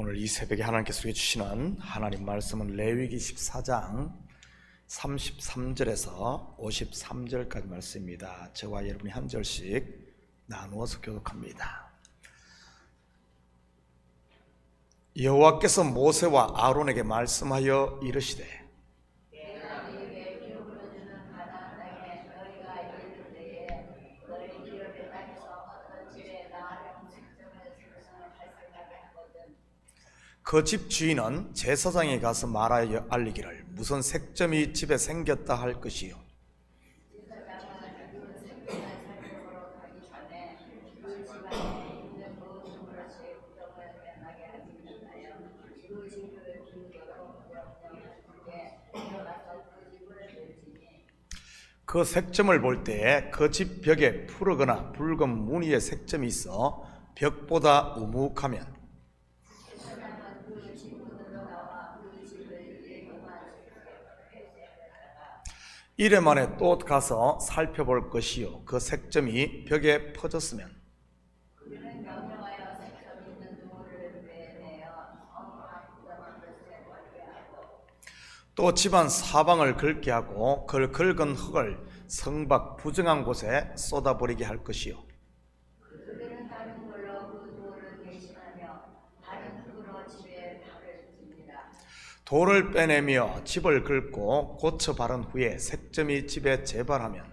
오늘 이 새벽에 하나님께서 우리에게 주시는 하나님 말씀은 레위기 14장 33절에서 53절까지 말씀입니다. 저와 여러분이 한 절씩 나누어서 교독합니다. 여호와께서 모세와 아론에게 말씀하여 이르시되 그 집 주인은 제사장에 가서 말하여 알리기를 무슨 색점이 집에 생겼다 할 것이요 그 색점을 볼 때에 그 집 벽에 푸르거나 붉은 무늬의 색점이 있어 벽보다 우묵하면 이래 만에 또 가서 살펴볼 것이요 그 색점이 벽에 퍼졌으면 또 집안 사방을 긁게 하고 그 긁은 흙을 성박 부정한 곳에 쏟아버리게 할 것이요 돌을 빼내며 집을 긁고 고쳐 바른 후에 색점이 집에 재발하면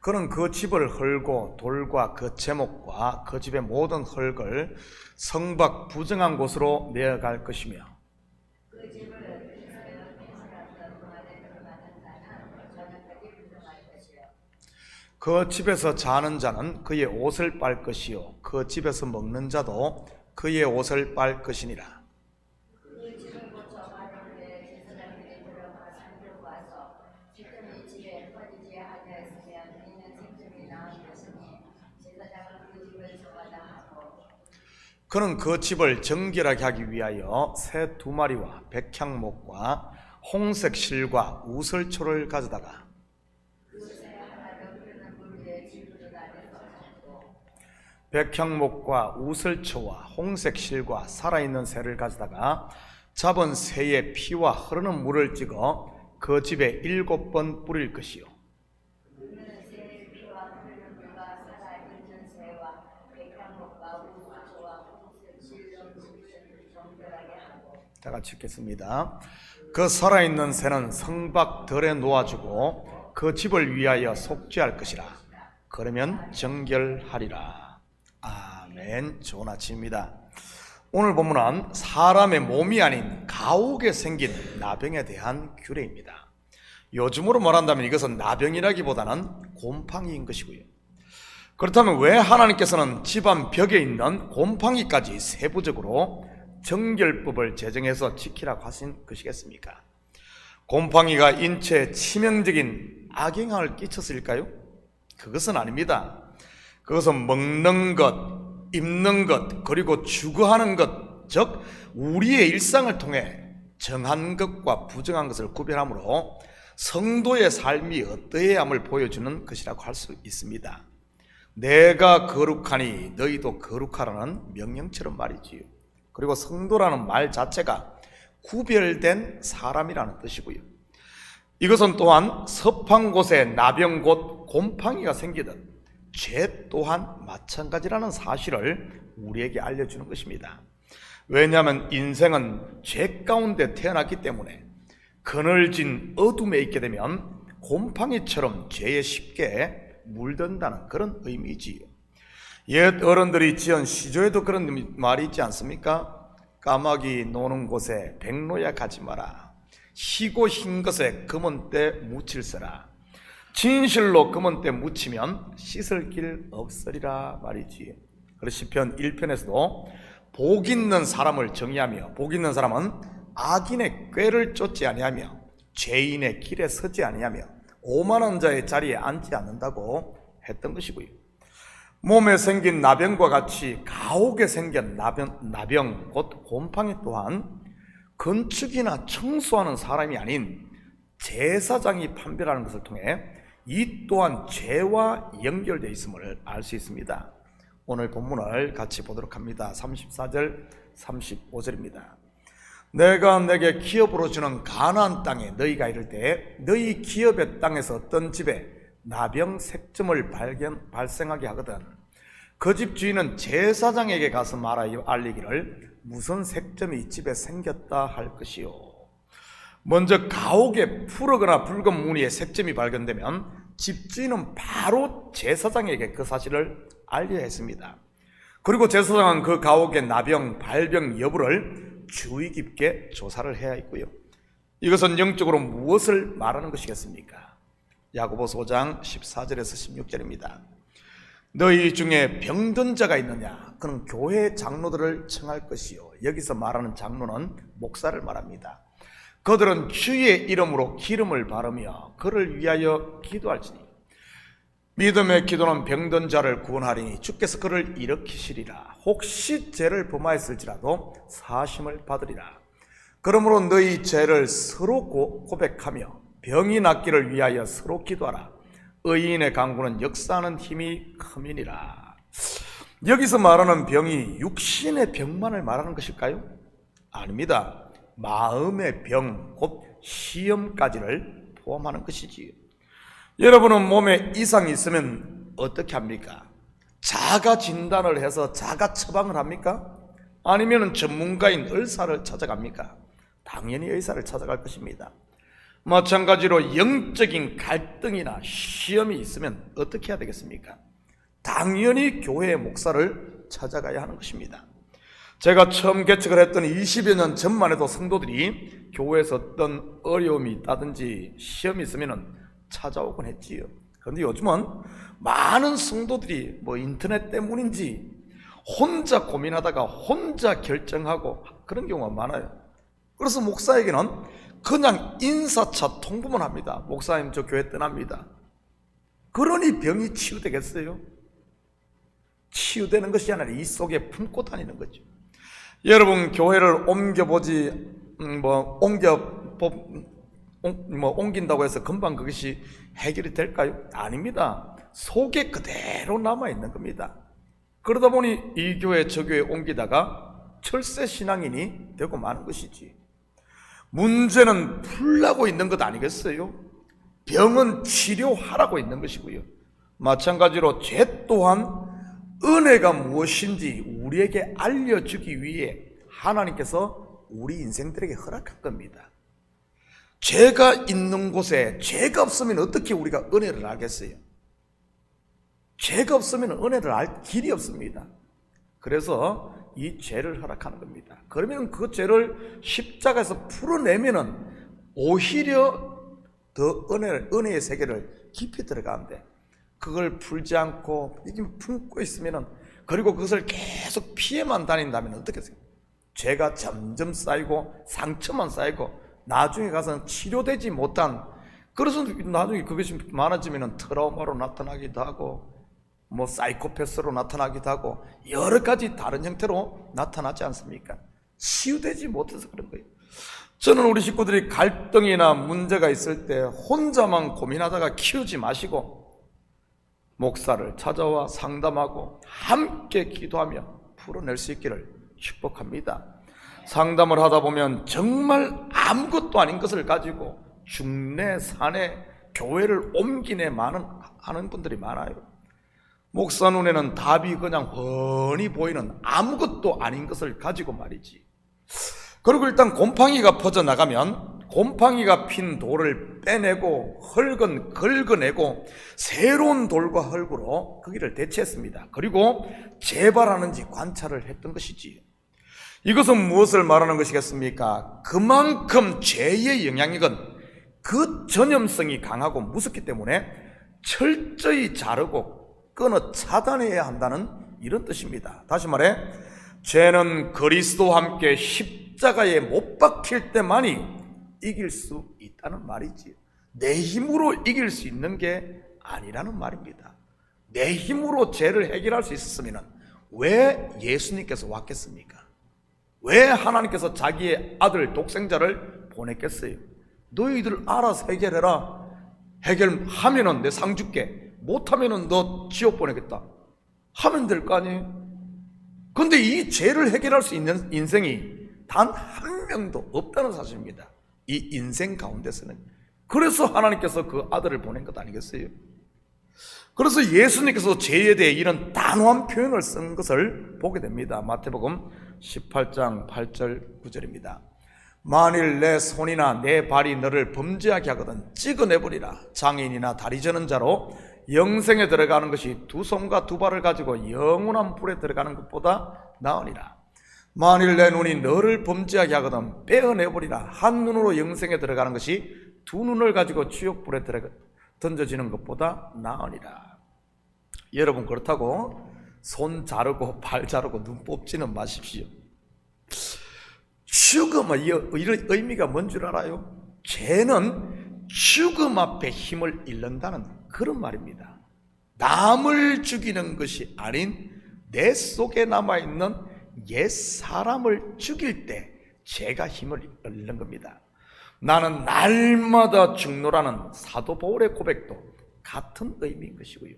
그는 그 집을 헐고 돌과 그 제목과 그 집의 모든 흙을 성박 부정한 곳으로 내어갈 것이며 그 집에서 자는 자는 그의 옷을 빨 것이요 그 집에서 먹는 자도 그의 옷을 빨 것이니라. 그는 그 집을 정결하게 하기 위하여 새 2마리와 백향목과 홍색 실과 우슬초를 가져다가 백향목과 우슬초와 홍색 실과 살아있는 새를 가져다가 잡은 새의 피와 흐르는 물을 찍어 그 집에 7번 뿌릴 것이요 다 같이 읽겠습니다. 그 살아있는 새는 성박들에 놓아주고 그 집을 위하여 속죄할 것이라. 그러면 정결하리라. 아멘. 좋은 아침입니다. 오늘 본문은 사람의 몸이 아닌 가옥에 생긴 나병에 대한 규례입니다. 요즘으로 말한다면 이것은 나병이라기보다는 곰팡이인 것이고요. 그렇다면 왜 하나님께서는 집안 벽에 있는 곰팡이까지 세부적으로 정결법을 제정해서 지키라고 하신 것이겠습니까? 곰팡이가 인체에 치명적인 악영향을 끼쳤을까요? 그것은 아닙니다. 그것은 먹는 것, 입는 것, 그리고 주거하는 것, 즉 우리의 일상을 통해 정한 것과 부정한 것을 구별함으로 성도의 삶이 어떠해야 함을 보여주는 것이라고 할 수 있습니다. 내가 거룩하니 너희도 거룩하라는 명령처럼 말이지요. 그리고 성도라는 말 자체가 구별된 사람이라는 뜻이고요. 이것은 또한 섭한 곳에 나병 곧 곰팡이가 생기듯 죄 또한 마찬가지라는 사실을 우리에게 알려주는 것입니다. 왜냐하면 인생은 죄 가운데 태어났기 때문에 그늘진 어둠에 있게 되면 곰팡이처럼 죄에 쉽게 물든다는 그런 의미지요. 옛 어른들이 지은 시조에도 그런 말이 있지 않습니까? 까마귀 노는 곳에 백로야 가지 마라. 희고 흰 것에 검은 때 묻힐세라. 진실로 검은 때 묻히면 씻을 길 없으리라 말이지. 그래서 시편 1편에서도 복 있는 사람을 정의하며 복 있는 사람은 악인의 꾀를 쫓지 아니하며 죄인의 길에 서지 아니하며 오만한 자의 자리에 앉지 않는다고 했던 것이고요. 몸에 생긴 나병과 같이 가옥에 생긴 나병 곧 곰팡이 또한 건축이나 청소하는 사람이 아닌 제사장이 판별하는 것을 통해 이 또한 죄와 연결되어 있음을 알 수 있습니다. 오늘 본문을 같이 보도록 합니다. 34절 35절입니다. 내가 내게 기업으로 주는 가나안 땅에 너희가 이를 때 너희 기업의 땅에서 어떤 집에 나병 색점을 발생하게 하거든 그 집 주인은 제사장에게 가서 알리기를 무슨 색점이 이 집에 생겼다 할 것이요. 먼저 가옥에 푸르거나 붉은 무늬의 색점이 발견되면 집주인은 바로 제사장에게 그 사실을 알려야 했습니다. 그리고 제사장은 그 가옥의 나병, 발병 여부를 주의 깊게 조사를 해야 했고요. 이것은 영적으로 무엇을 말하는 것이겠습니까? 야고보서 5장 14절에서 16절입니다. 너희 중에 병든 자가 있느냐? 그는 교회 장로들을 청할 것이요. 여기서 말하는 장로는 목사를 말합니다. 그들은 주의 이름으로 기름을 바르며 그를 위하여 기도할지니 믿음의 기도는 병든 자를 구원하리니 주께서 그를 일으키시리라. 혹시 죄를 범하였을지라도 사심을 받으리라. 그러므로 너희 죄를 서로 고백하며 병이 낫기를 위하여 서로 기도하라. 의인의 강구는 역사하는 힘이 큼이니라. 여기서 말하는 병이 육신의 병만을 말하는 것일까요? 아닙니다. 마음의 병, 곧 시험까지를 포함하는 것이지요. 여러분은 몸에 이상이 있으면 어떻게 합니까? 자가 진단을 해서 자가 처방을 합니까? 아니면 전문가인 의사를 찾아갑니까? 당연히 의사를 찾아갈 것입니다. 마찬가지로 영적인 갈등이나 시험이 있으면 어떻게 해야 되겠습니까? 당연히 교회의 목사를 찾아가야 하는 것입니다. 제가 처음 개척을 했던 20여 년 전만 해도 성도들이 교회에서 어떤 어려움이 있다든지 시험이 있으면 찾아오곤 했지요. 그런데 요즘은 많은 성도들이 인터넷 때문인지 혼자 고민하다가 혼자 결정하고 그런 경우가 많아요. 그래서 목사에게는 그냥 인사차 통보만 합니다. 목사님 저 교회 떠납니다. 그러니 병이 치유되겠어요? 치유되는 것이 아니라 이 속에 품고 다니는 거죠. 여러분 교회를 옮긴다고 해서 금방 그것이 해결이 될까요? 아닙니다. 속에 그대로 남아있는 겁니다. 그러다 보니 이 교회 저 교회 옮기다가 철새 신앙인이 되고 마는 것이지. 문제는 풀라고 있는 것 아니겠어요? 병은 치료하라고 있는 것이고요. 마찬가지로 죄 또한 은혜가 무엇인지 우리에게 알려주기 위해 하나님께서 우리 인생들에게 허락한 겁니다. 죄가 있는 곳에 죄가 없으면 어떻게 우리가 은혜를 알겠어요? 죄가 없으면 은혜를 알 길이 없습니다. 그래서 이 죄를 허락하는 겁니다. 그러면 그 죄를 십자가에서 풀어내면은 오히려 더 은혜의 세계를 깊이 들어가는데 그걸 풀지 않고 이게 품고 있으면은 그리고 그것을 계속 피해만 다닌다면 어떻게 해요? 죄가 점점 쌓이고 상처만 쌓이고 나중에 가서는 치료되지 못한, 그래서 나중에 그것이 많아지면 트라우마로 나타나기도 하고 사이코패스로 나타나기도 하고 여러 가지 다른 형태로 나타나지 않습니까? 치유되지 못해서 그런 거예요. 저는 우리 식구들이 갈등이나 문제가 있을 때 혼자만 고민하다가 키우지 마시고 목사를 찾아와 상담하고 함께 기도하며 풀어낼 수 있기를 축복합니다. 상담을 하다 보면 정말 아무것도 아닌 것을 가지고 중내 산에 교회를 옮기네 하는 분들이 많아요. 목사 눈에는 답이 그냥 훤히 보이는 아무것도 아닌 것을 가지고 말이지. 그리고 일단 곰팡이가 퍼져나가면 곰팡이가 핀 돌을 빼내고 흙은 긁어내고 새로운 돌과 흙으로 거기를 대체했습니다. 그리고 재발하는지 관찰을 했던 것이지. 이것은 무엇을 말하는 것이겠습니까? 그만큼 죄의 영향력은 그 전염성이 강하고 무섭기 때문에 철저히 자르고 끊어 차단해야 한다는 이런 뜻입니다. 다시 말해 죄는 그리스도와 함께 십자가에 못 박힐 때만이 이길 수 있다는 말이지, 내 힘으로 이길 수 있는 게 아니라는 말입니다. 내 힘으로 죄를 해결할 수 있었으면 왜 예수님께서 왔겠습니까? 왜 하나님께서 자기의 아들 독생자를 보냈겠어요? 너희들 알아서 해결해라. 해결하면은 내 상 줄게. 못하면은 너 지옥 보내겠다. 하면 될 거 아니에요? 근데 이 죄를 해결할 수 있는 인생이 단 한 명도 없다는 사실입니다. 이 인생 가운데서는. 그래서 하나님께서 그 아들을 보낸 것 아니겠어요? 그래서 예수님께서 죄에 대해 이런 단호한 표현을 쓴 것을 보게 됩니다. 마태복음 18장 8절 9절입니다. 만일 내 손이나 내 발이 너를 범죄하게 하거든 찍어내버리라. 장애인이나 다리 저는 자로 영생에 들어가는 것이 두 손과 두 발을 가지고 영원한 불에 들어가는 것보다 나으니라. 만일 내 눈이 너를 범죄하게 하거든 빼어내버리라. 한 눈으로 영생에 들어가는 것이 두 눈을 가지고 지옥불에 던져지는 것보다 나으니라. 여러분, 그렇다고 손 자르고 발 자르고 눈 뽑지는 마십시오. 죽음의 의미가 뭔 줄 알아요? 죄는 죽음 앞에 힘을 잃는다는 그런 말입니다. 남을 죽이는 것이 아닌 내 속에 남아있는 옛 사람을 죽일 때 죄가 힘을 잃는 겁니다. 나는 날마다 죽노라는 사도 바울의 고백도 같은 의미인 것이고요.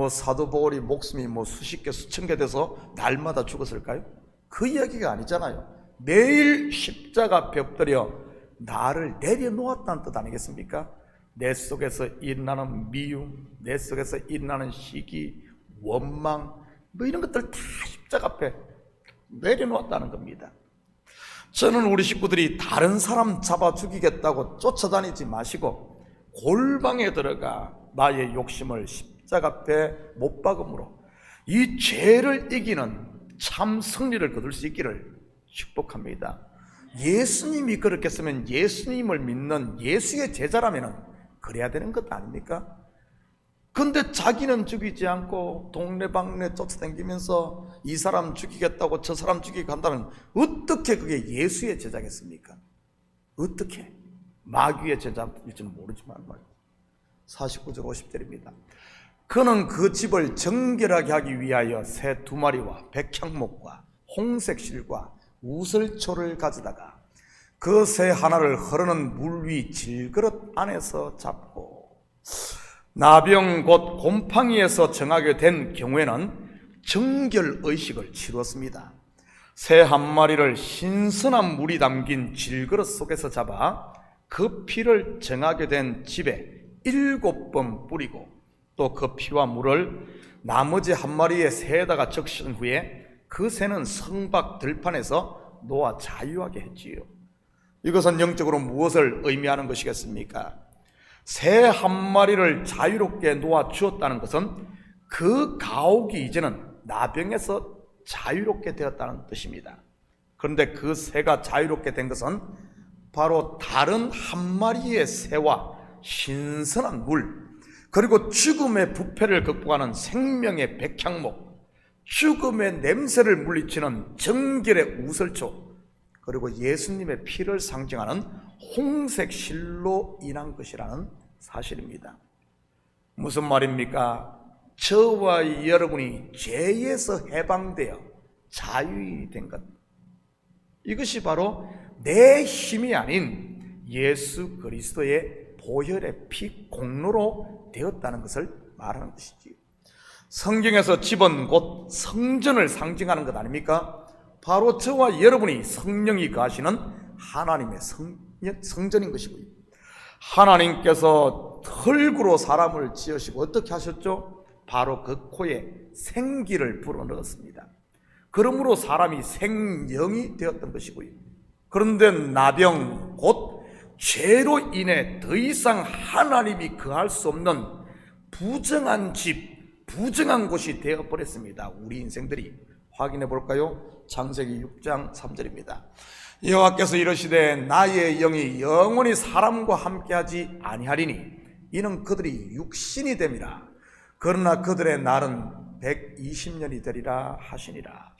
사도 바울이 목숨이 수십 개 수천 개 돼서 날마다 죽었을까요? 그 이야기가 아니잖아요. 매일 십자가 앞에 엎드려 나를 내려놓았다는 뜻 아니겠습니까? 내 속에서 일어나는 미움, 내 속에서 일어나는 시기, 원망, 이런 것들 다 십자가 앞에 내려놓았다는 겁니다. 저는 우리 식구들이 다른 사람 잡아 죽이겠다고 쫓아다니지 마시고 골방에 들어가 나의 욕심을 십자가 앞에 못 박음으로 이 죄를 이기는 참 승리를 거둘 수 있기를 축복합니다. 예수님이 그렇게 했으면 예수님을 믿는 예수의 제자라면 그래야 되는 것 아닙니까? 근데 자기는 죽이지 않고 동네방네 쫓아다니면서 이 사람 죽이겠다고 저 사람 죽이고 한다면 어떻게 그게 예수의 제자겠습니까? 어떻게? 마귀의 제자일지는 모르지만 49절 50절입니다. 그는 그 집을 정결하게 하기 위하여 새 2마리와 백향목과 홍색 실과 우슬초를 가져다가 그 새 하나를 흐르는 물 위 질그릇 안에서 잡고 나병 곧 곰팡이에서 정하게 된 경우에는 정결의식을 치루었습니다. 새 한 마리를 신선한 물이 담긴 질그릇 속에서 잡아 그 피를 정하게 된 집에 7번 뿌리고 또 그 피와 물을 나머지 한 마리의 새에다가 적신 후에 그 새는 성박 들판에서 놓아 자유하게 했지요. 이것은 영적으로 무엇을 의미하는 것이겠습니까? 새 한 마리를 자유롭게 놓아 주었다는 것은 그 가옥이 이제는 나병에서 자유롭게 되었다는 뜻입니다. 그런데 그 새가 자유롭게 된 것은 바로 다른 한 마리의 새와 신선한 물, 그리고 죽음의 부패를 극복하는 생명의 백향목, 죽음의 냄새를 물리치는 정결의 우슬초, 그리고 예수님의 피를 상징하는 홍색 실로 인한 것이라는 사실입니다. 무슨 말입니까? 저와 여러분이 죄에서 해방되어 자유이 된 것, 이것이 바로 내 힘이 아닌 예수 그리스도의 보혈의 피 공로로 되었다는 것을 말하는 것이지요. 성경에서 집은 곧 성전을 상징하는 것 아닙니까? 바로 저와 여러분이 성령이 거하시는 하나님의 성전인 것이고요. 하나님께서 흙으로 사람을 지으시고 어떻게 하셨죠? 바로 그 코에 생기를 불어넣었습니다. 그러므로 사람이 생명이 되었던 것이고요. 그런데 나병 곧 죄로 인해 더 이상 하나님이 거할 수 없는 부정한 집, 부정한 곳이 되어버렸습니다. 우리 인생들이. 확인해 볼까요? 창세기 6장 3절입니다. 여호와께서 이르시되 나의 영이 영원히 사람과 함께하지 아니하리니 이는 그들이 육신이 됨이라. 그러나 그들의 날은 120년이 되리라 하시니라.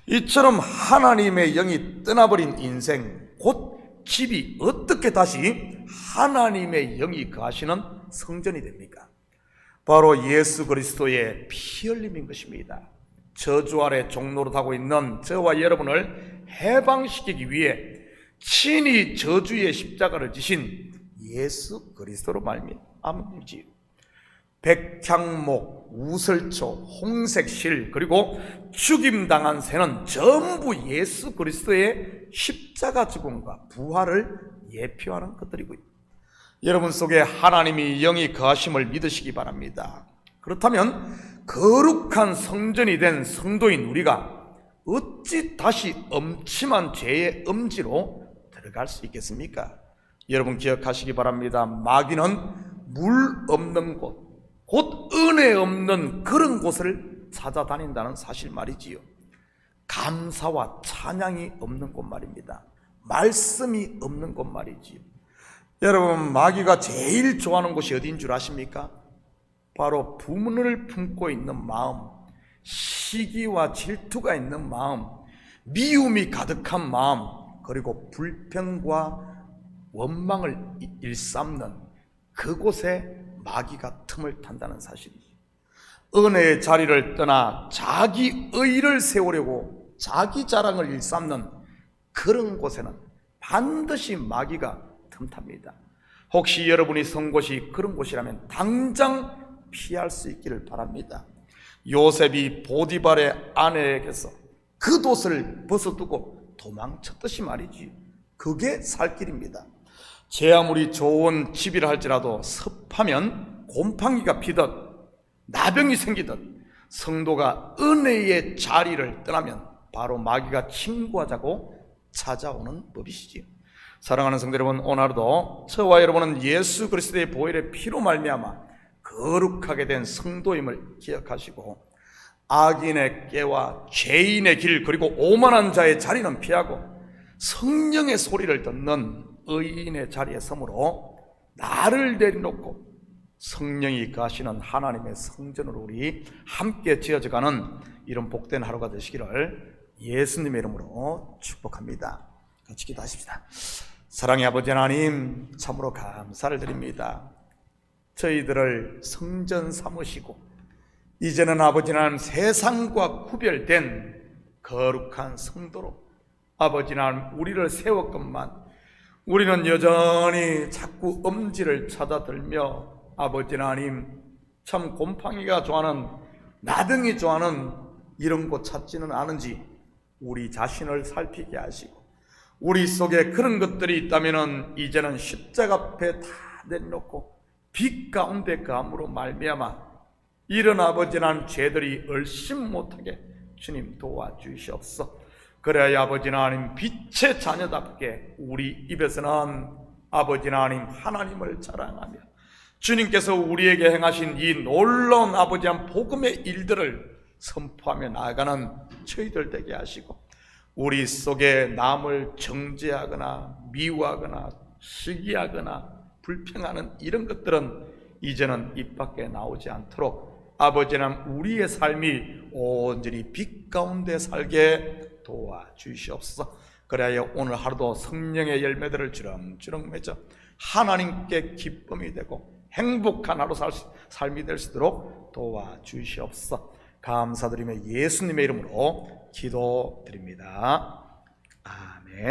이처럼 하나님의 영이 떠나버린 인생, 곧 집이 어떻게 다시 하나님의 영이 거하시는 성전이 됩니까? 바로 예수 그리스도의 피 흘림인 것입니다. 저주 아래 종노릇하고 있는 저와 여러분을 해방시키기 위해 친히 저주의 십자가를 지신 예수 그리스도로 말미암음이지요. 백향목, 우설초, 홍색실, 그리고 죽임당한 새는 전부 예수 그리스도의 십자가 죽음과 부활을 예표하는 것들이고요. 여러분 속에 하나님이 영이 거하심을 믿으시기 바랍니다. 그렇다면 거룩한 성전이 된 성도인 우리가 어찌 다시 음침한 죄의 음지로 들어갈 수 있겠습니까? 여러분 기억하시기 바랍니다. 마귀는 물 없는 곳, 곧 은혜 없는 그런 곳을 찾아다닌다는 사실 말이지요. 감사와 찬양이 없는 곳 말입니다. 말씀이 없는 곳 말이지요. 여러분, 마귀가 제일 좋아하는 곳이 어디인 줄 아십니까? 바로 분을 품고 있는 마음, 시기와 질투가 있는 마음, 미움이 가득한 마음, 그리고 불평과 원망을 일삼는 그곳에 마귀가 틈을 탄다는 사실이죠. 은혜의 자리를 떠나 자기 의를 세우려고 자기 자랑을 일삼는 그런 곳에는 반드시 마귀가 틈탑니다. 혹시 여러분이 선 곳이 그런 곳이라면 당장 피할 수 있기를 바랍니다. 요셉이 보디발의 아내에게서 그 돛을 벗어두고 도망쳤듯이 말이지, 그게 살 길입니다. 제 아무리 좋은 집이라 할지라도 습하면 곰팡이가 피듯 나병이 생기듯 성도가 은혜의 자리를 떠나면 바로 마귀가 침구하자고 찾아오는 법이시지요. 사랑하는 성도 여러분, 오늘 하루도 저와 여러분은 예수 그리스도의 보혈의 피로 말미암아 거룩하게 된 성도임을 기억하시고 악인의 꾀와 죄인의 길, 그리고 오만한 자의 자리는 피하고 성령의 소리를 듣는 의인의 자리에 서므로 나를 내려놓고 성령이 거하시는 하나님의 성전으로 우리 함께 지어져가는 이런 복된 하루가 되시기를 예수님의 이름으로 축복합니다. 같이 기도하십시다. 사랑의 아버지 하나님, 참으로 감사를 드립니다. 저희들을 성전 삼으시고 이제는 아버지 하나님 세상과 구별된 거룩한 성도로 아버지 하나님 우리를 세웠건만 우리는 여전히 자꾸 엄지를 찾아들며 아버지 하나님 참 곰팡이가 좋아하는, 나등이 좋아하는 이런 곳 찾지는 않은지 우리 자신을 살피게 하시고, 우리 속에 그런 것들이 있다면 이제는 십자가 앞에 다 내려놓고 빛 가운데 감으로 말미암아 이런 아버지 하나님 죄들이 얼씬 못하게 주님 도와주시옵소서. 그래야 아버지 하나님 빛의 자녀답게 우리 입에서는 아버지 하나님 하나님을 자랑하며 주님께서 우리에게 행하신 이 놀라운 아버지 하나님 복음의 일들을 선포하며 나아가는 저희들 되게 하시고, 우리 속에 남을 정죄하거나 미워하거나 시기하거나 불평하는 이런 것들은 이제는 입 밖에 나오지 않도록 아버지 하나님 우리의 삶이 온전히 빛 가운데 살게 도와주시옵소서. 그래야 오늘 하루도 성령의 열매들을 주렁주렁 맺어 하나님께 기쁨이 되고 행복한 하루 삶이 될 수 있도록 도와주시옵소서. 감사드리며 예수님의 이름으로 기도드립니다. 아멘.